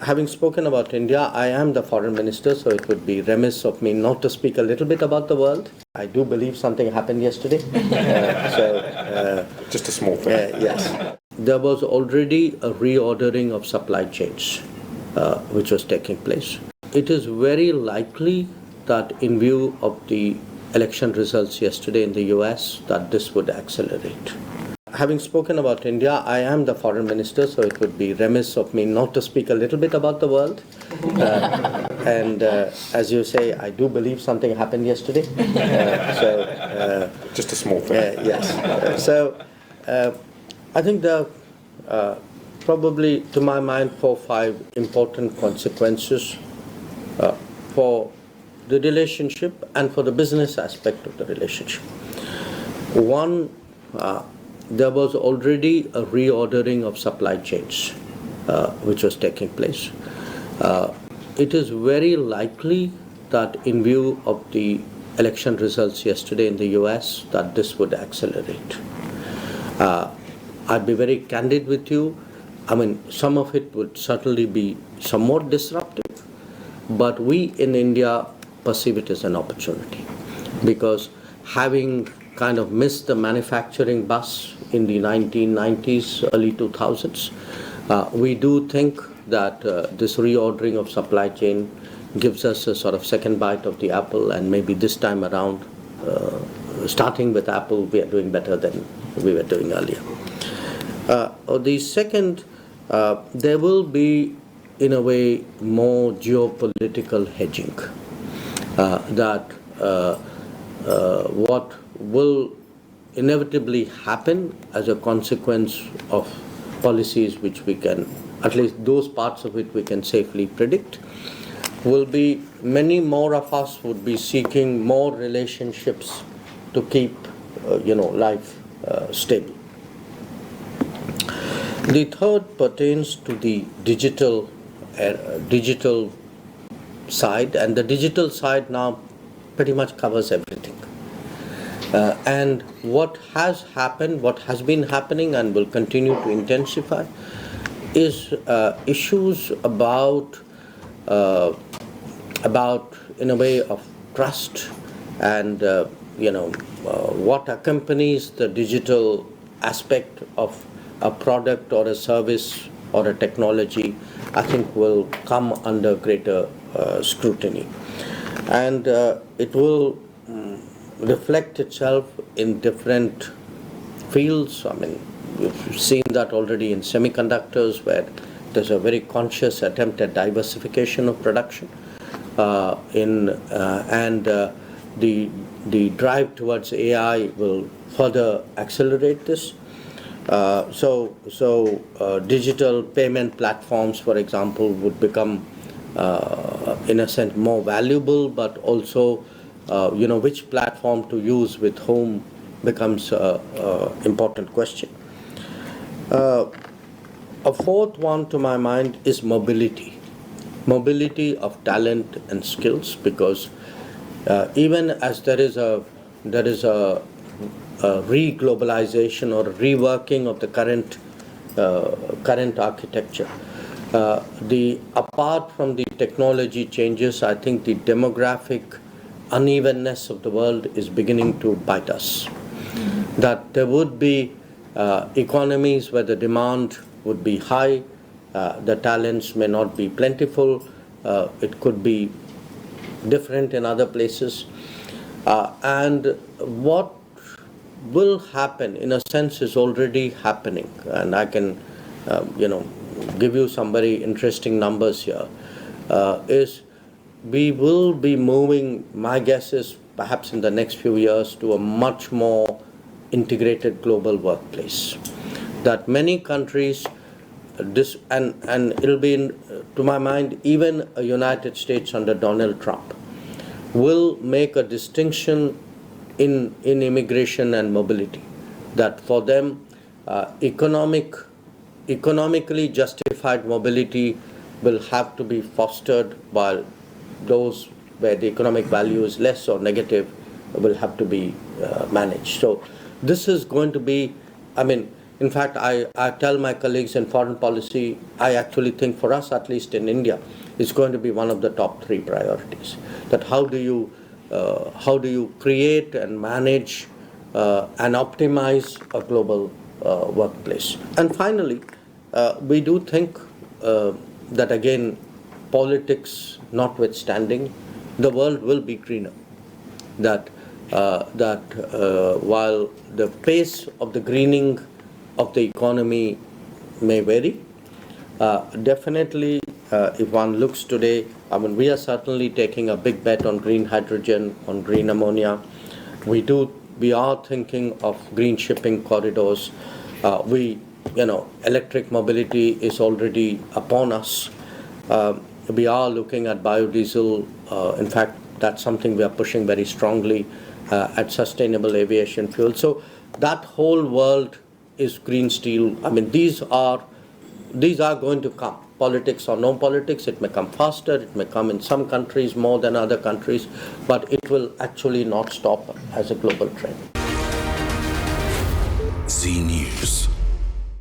Having spoken about India, I am the foreign minister, so it would be remiss of me not to speak a little bit about the world. I do believe something happened yesterday. Just a small thing. Yes. There was already a reordering of supply chains, which was taking place. It is very likely that in view of the election results yesterday in the US, that this would accelerate. Having spoken about India, I am the foreign minister, so it would be remiss of me not to speak a little bit about the world. As you say, I do believe something happened yesterday. Just a small thing. Yes. I think there are probably, to my mind, 4 or 5 important consequences for the relationship and for the business aspect of the relationship. One, there was already a reordering of supply chains, which was taking place. It is very likely that in view of the election results yesterday in the US, that this would accelerate. I'd be very candid with you. I mean, some of it would certainly be somewhat disruptive, but we in India perceive it as an opportunity, because having kind of missed the manufacturing bus in the 1990s, early 2000s, we do think that this reordering of supply chain gives us a sort of second bite of the apple, and maybe this time around, starting with Apple, we are doing better than we were doing earlier. The second, there will be, in a way, more geopolitical hedging. What will inevitably happen as a consequence of policies which we can, at least those parts of it we can safely predict, will be many more of us would be seeking more relationships to keep life stable. The third pertains to the digital side, and the digital side now pretty much covers everything. And what has happened, what has been happening and will continue to intensify is issues about in a way of trust and what accompanies the digital aspect of a product or a service or a technology, I think will come under greater scrutiny. And it will reflect itself in different fields. I mean, you've seen that already in semiconductors, where there's a very conscious attempt at diversification of production, and the drive towards AI will further accelerate this. Digital payment platforms, for example, would become, in a sense, more valuable, but also which platform to use with whom becomes an important question. A fourth one, to my mind, is mobility of talent and skills, because even as there is a re-globalization or reworking of the current architecture, apart from the technology changes, I think the demographic unevenness of the world is beginning to bite us. That there would be economies where the demand would be high, the talents may not be plentiful, it could be different in other places. And what will happen, in a sense, is already happening. And I can, give you some very interesting numbers here, is we will be moving, my guess is perhaps in the next few years, to a much more integrated global workplace. That many countries, and it'll be, to my mind, even a United States under Donald Trump, will make a distinction in immigration and mobility. That for them, economically justified mobility will have to be fostered, while those where the economic value is less or negative will have to be managed. So this is going to be, In fact, I tell my colleagues in foreign policy, I actually think for us, at least in India, it's going to be one of the top three priorities. That how do you create and manage and optimize a global workplace? And finally, we do think that again, politics notwithstanding, the world will be greener. That while the pace of the greening of the economy may vary, definitely if one looks today, I mean, we are certainly taking a big bet on green hydrogen, on green ammonia. We are thinking of green shipping corridors. Electric mobility is already upon us. We are looking at biodiesel. In fact, that's something we are pushing very strongly at sustainable aviation fuel. So that whole world is green steel. I mean, these are going to come. Politics or no politics, it may come faster, it may come in some countries more than other countries, but it will actually not stop as a global trend. Z News.